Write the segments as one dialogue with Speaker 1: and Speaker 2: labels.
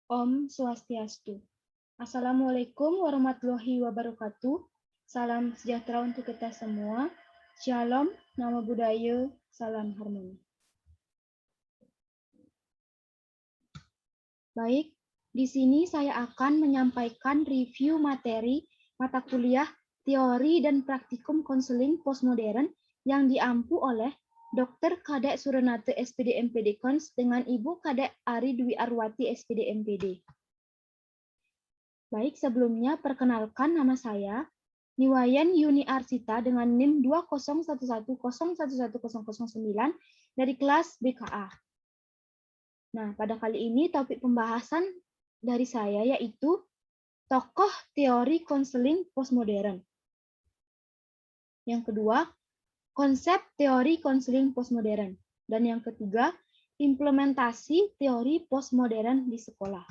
Speaker 1: Om Swastiastu. Assalamualaikum warahmatullahi wabarakatuh. Salam sejahtera untuk kita semua. Shalom, nama budaya, salam harmoni. Baik, di sini saya akan menyampaikan review materi mata kuliah teori dan praktikum konseling postmodern yang diampu oleh Dr. Kadek Surenate SPD MPD Kons dengan Ibu Kadek Ari Dwi Arwati SPD MPD. Baik, sebelumnya perkenalkan nama saya Niwayan Yuni Arsita dengan NIM 20110110009 dari kelas BKA. Nah, pada kali ini topik pembahasan dari saya yaitu tokoh teori konseling postmodern. Yang kedua, konsep teori konseling postmodern. Dan yang ketiga, implementasi teori postmodern di sekolah.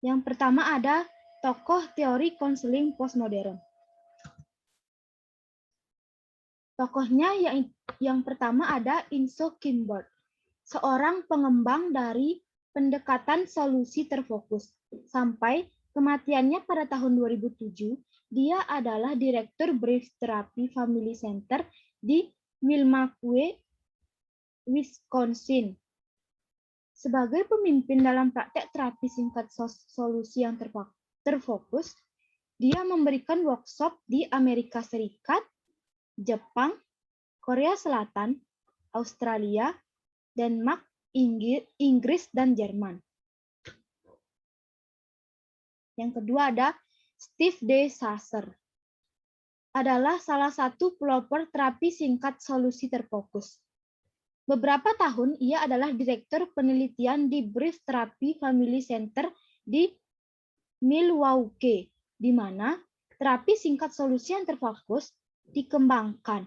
Speaker 1: Yang pertama ada tokoh teori konseling postmodern. Tokohnya yang pertama ada Inso Kimball, seorang pengembang dari pendekatan solusi terfokus. Sampai kematiannya pada tahun 2007, dia adalah Direktur Brief Therapy Family Center di Milwaukee, Wisconsin. Sebagai pemimpin dalam praktek terapi singkat solusi yang terfokus, dia memberikan workshop di Amerika Serikat, Jepang, Korea Selatan, Australia, Denmark, Inggris, dan Jerman. Yang kedua ada Steve D. Sasser. Adalah salah satu pelopor terapi singkat solusi terfokus. Beberapa tahun ia adalah direktur penelitian di Brief Therapy Family Center di Milwaukee, di mana terapi singkat solusi yang terfokus dikembangkan.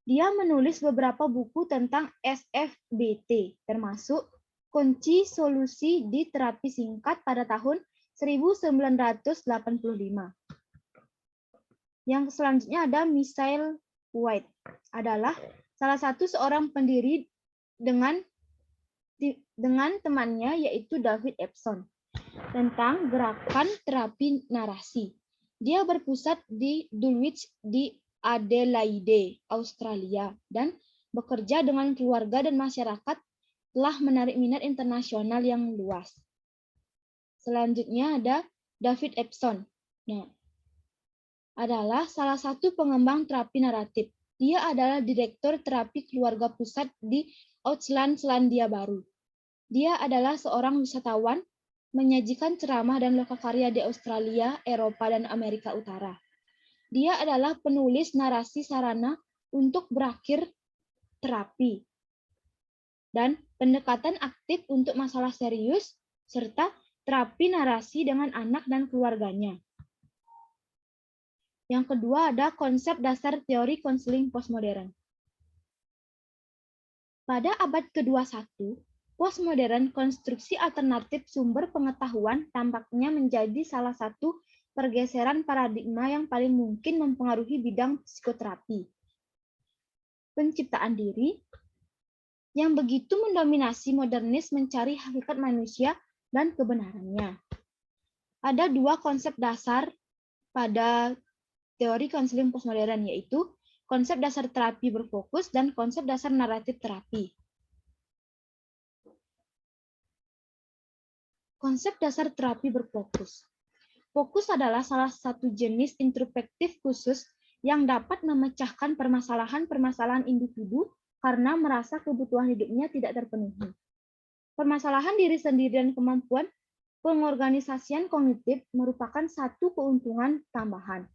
Speaker 1: Dia menulis beberapa buku tentang SFBT, termasuk Kunci Solusi di Terapi Singkat pada tahun 1985. Yang selanjutnya ada Michael White, adalah salah satu seorang pendiri dengan temannya yaitu David Epson tentang gerakan terapi narasi. Dia berpusat di Dulwich di Adelaide, Australia, dan bekerja dengan keluarga dan masyarakat telah menarik minat internasional yang luas. Selanjutnya ada David Epson. Nah, adalah salah satu pengembang terapi naratif. Dia adalah Direktur Terapi Keluarga Pusat di Auckland, Selandia Baru. Dia adalah seorang wisatawan, menyajikan ceramah dan lokakarya di Australia, Eropa, dan Amerika Utara. Dia adalah penulis narasi sarana untuk berakhir terapi dan pendekatan aktif untuk masalah serius, serta terapi narasi dengan anak dan keluarganya. Yang kedua ada konsep dasar teori konseling postmodern. Pada abad ke-21, postmodern konstruksi alternatif sumber pengetahuan tampaknya menjadi salah satu pergeseran paradigma yang paling mungkin mempengaruhi bidang psikoterapi. Penciptaan diri yang begitu mendominasi modernis mencari hakikat manusia dan kebenarannya. Ada dua konsep dasar pada teori konseling postmodern, yaitu konsep dasar terapi berfokus dan konsep dasar naratif terapi. Konsep dasar terapi berfokus. Fokus adalah salah satu jenis introspektif khusus yang dapat memecahkan permasalahan-permasalahan individu karena merasa kebutuhan hidupnya tidak terpenuhi. Permasalahan diri sendiri dan kemampuan pengorganisasian kognitif merupakan satu keuntungan tambahan.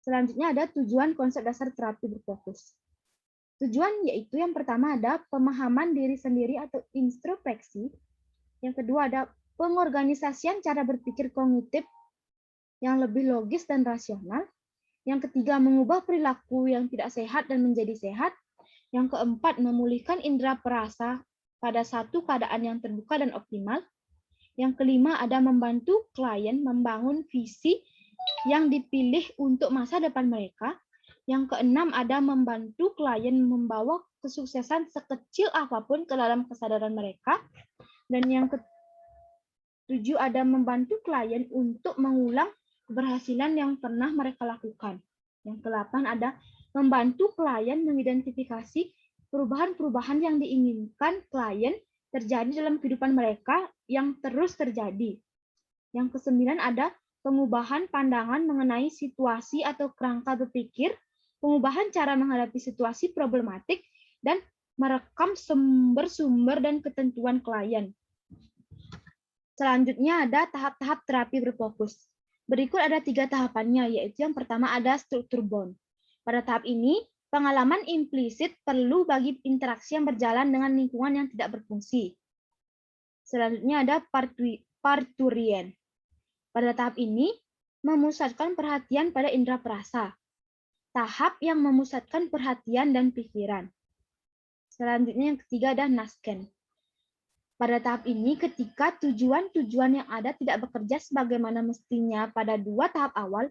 Speaker 1: Selanjutnya ada tujuan konsep dasar terapi berfokus. Tujuan yaitu yang pertama ada pemahaman diri sendiri atau introspeksi. Yang kedua ada pengorganisasian cara berpikir kognitif yang lebih logis dan rasional. Yang ketiga mengubah perilaku yang tidak sehat dan menjadi sehat. Yang keempat memulihkan indera perasa pada satu keadaan yang terbuka dan optimal. Yang kelima ada membantu klien membangun visi yang dipilih untuk masa depan mereka. Yang keenam ada membantu klien membawa kesuksesan sekecil apapun ke dalam kesadaran mereka. Dan yang ketujuh ada membantu klien untuk mengulang keberhasilan yang pernah mereka lakukan. Yang ke-8 ada membantu klien mengidentifikasi perubahan-perubahan yang diinginkan klien terjadi dalam kehidupan mereka yang terus terjadi. Yang ke-9 ada pengubahan pandangan mengenai situasi atau kerangka berpikir, pengubahan cara menghadapi situasi problematik, dan merekam sumber-sumber dan ketentuan klien. Selanjutnya ada tahap-tahap terapi berfokus. Berikut ada 3 tahapannya, yaitu yang pertama ada struktur bond. Pada tahap ini, pengalaman implisit perlu bagi interaksi yang berjalan dengan lingkungan yang tidak berfungsi. Selanjutnya ada parturian. Pada tahap ini, memusatkan perhatian pada indera perasa. Tahap yang memusatkan perhatian dan pikiran. Selanjutnya yang ketiga ada nasken. Pada tahap ini, ketika tujuan-tujuan yang ada tidak bekerja sebagaimana mestinya pada 2 tahap awal,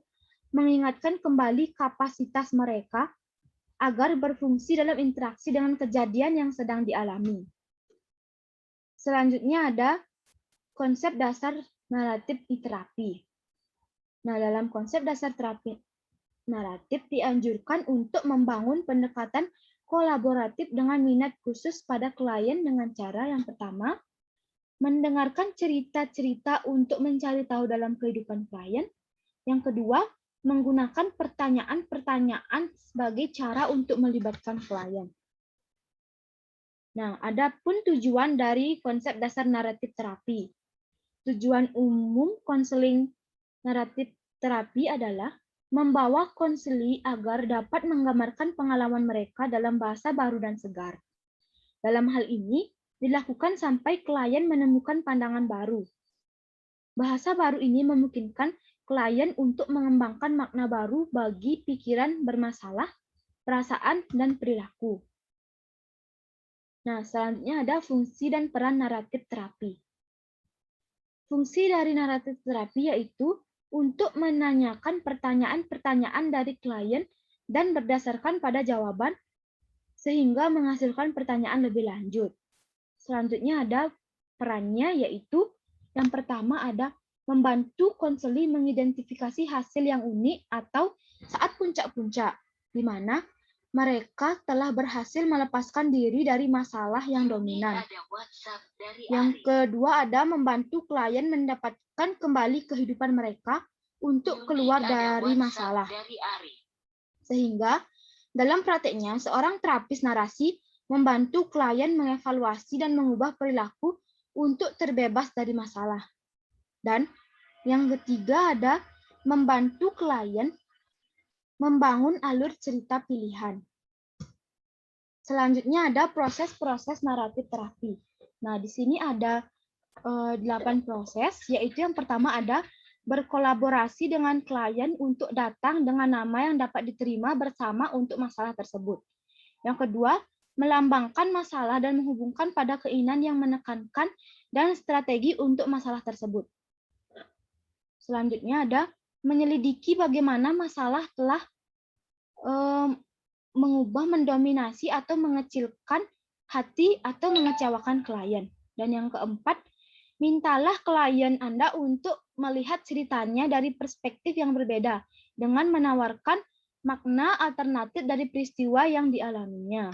Speaker 1: mengingatkan kembali kapasitas mereka agar berfungsi dalam interaksi dengan kejadian yang sedang dialami. Selanjutnya ada konsep dasar naratif di terapi. Nah, dalam konsep dasar terapi naratif dianjurkan untuk membangun pendekatan kolaboratif dengan minat khusus pada klien dengan cara yang pertama, mendengarkan cerita-cerita untuk mencari tahu dalam kehidupan klien. Yang kedua, menggunakan pertanyaan-pertanyaan sebagai cara untuk melibatkan klien. Nah, adapun tujuan dari konsep dasar naratif terapi. Tujuan umum konseling naratif terapi adalah membawa konseli agar dapat menggambarkan pengalaman mereka dalam bahasa baru dan segar. Dalam hal ini, dilakukan sampai klien menemukan pandangan baru. Bahasa baru ini memungkinkan klien untuk mengembangkan makna baru bagi pikiran bermasalah, perasaan, dan perilaku. Nah, selanjutnya ada fungsi dan peran naratif terapi. Fungsi dari naratif terapi yaitu untuk menanyakan pertanyaan-pertanyaan dari klien dan berdasarkan pada jawaban sehingga menghasilkan pertanyaan lebih lanjut. Selanjutnya ada perannya yaitu yang pertama ada membantu konseli mengidentifikasi hasil yang unik atau saat puncak-puncak, di mana mereka telah berhasil melepaskan diri dari masalah yang dominan. Yang kedua ada membantu klien mendapatkan kembali kehidupan mereka untuk keluar dari masalah. Sehingga dalam prakteknya seorang terapis narasi membantu klien mengevaluasi dan mengubah perilaku untuk terbebas dari masalah. Dan yang ketiga ada membantu klien membangun alur cerita pilihan. Selanjutnya ada proses-proses naratif terapi. Nah, di sini ada 8 proses, yaitu yang pertama ada berkolaborasi dengan klien untuk datang dengan nama yang dapat diterima bersama untuk masalah tersebut. Yang kedua, melambangkan masalah dan menghubungkan pada keinginan yang menekankan dan strategi untuk masalah tersebut. Selanjutnya ada menyelidiki bagaimana masalah telah mengubah, mendominasi, atau mengecilkan hati atau mengecewakan klien. Dan yang keempat, mintalah klien Anda untuk melihat ceritanya dari perspektif yang berbeda dengan menawarkan makna alternatif dari peristiwa yang dialaminya.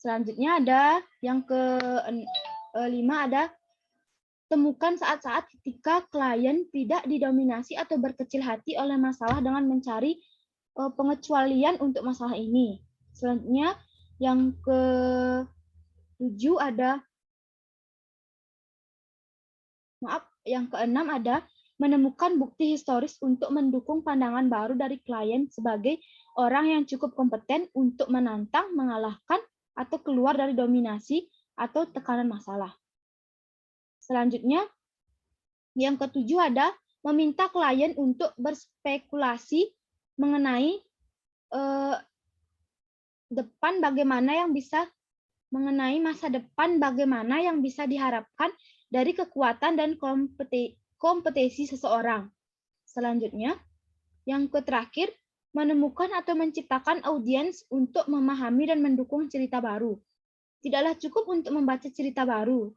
Speaker 1: Selanjutnya ada yang kelima ada temukan saat-saat ketika klien tidak didominasi atau berkecil hati oleh masalah dengan mencari pengecualian untuk masalah ini. Selanjutnya yang ke-7 ada yang ke-6 ada menemukan bukti historis untuk mendukung pandangan baru dari klien sebagai orang yang cukup kompeten untuk menantang, mengalahkan, atau keluar dari dominasi atau tekanan masalah. Selanjutnya, yang ke-7 ada meminta klien untuk berspekulasi mengenai mengenai masa depan bagaimana yang bisa diharapkan dari kekuatan dan kompetensi seseorang. Selanjutnya, yang terakhir, menemukan atau menciptakan audiens untuk memahami dan mendukung cerita baru. Tidaklah cukup untuk membaca cerita baru,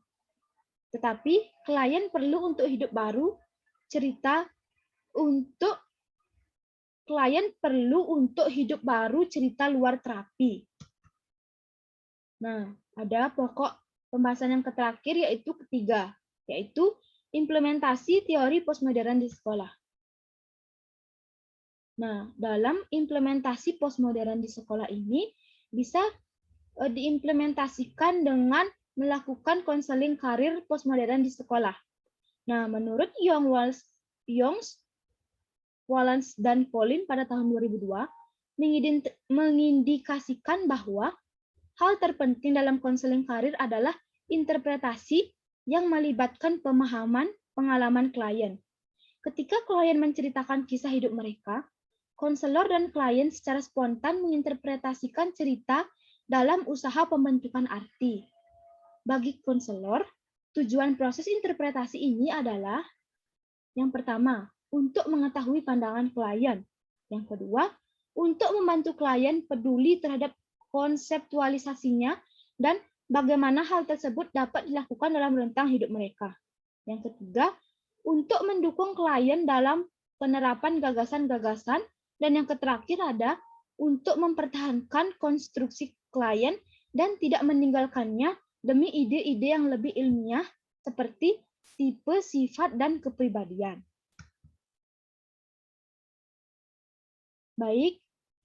Speaker 1: tetapi klien perlu untuk hidup baru cerita luar terapi. Nah, ada pokok pembahasan yang terakhir yaitu ketiga, yaitu implementasi teori postmodern di sekolah. Nah, dalam implementasi postmodern di sekolah ini bisa diimplementasikan dengan melakukan konseling karir postmodern di sekolah. Nah, menurut Youngs, Wallace, dan Pauline pada tahun 2002, mengindikasikan bahwa hal terpenting dalam konseling karir adalah interpretasi yang melibatkan pemahaman pengalaman klien. Ketika klien menceritakan kisah hidup mereka, konselor dan klien secara spontan menginterpretasikan cerita dalam usaha pembentukan arti. Bagi konselor, tujuan proses interpretasi ini adalah yang pertama, untuk mengetahui pandangan klien. Yang kedua, untuk membantu klien peduli terhadap konseptualisasinya dan bagaimana hal tersebut dapat dilakukan dalam rentang hidup mereka. Yang ketiga, untuk mendukung klien dalam penerapan gagasan-gagasan. Dan yang terakhir ada untuk mempertahankan konstruksi klien dan tidak meninggalkannya demi ide-ide yang lebih ilmiah seperti tipe, sifat, dan kepribadian. Baik,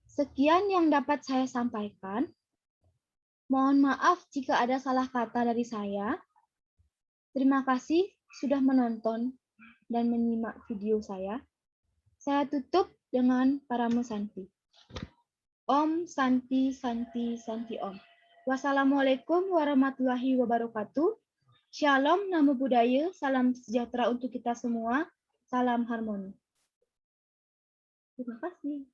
Speaker 1: sekian yang dapat saya sampaikan. Mohon maaf jika ada salah kata dari saya. Terima kasih sudah menonton dan menyimak video saya. Saya tutup dengan Paramo Santi. Om Santi Santi Santi Om. Wassalamualaikum warahmatullahi wabarakatuh. Shalom, namo buddhaya, salam sejahtera untuk kita semua, salam harmoni. Terima kasih.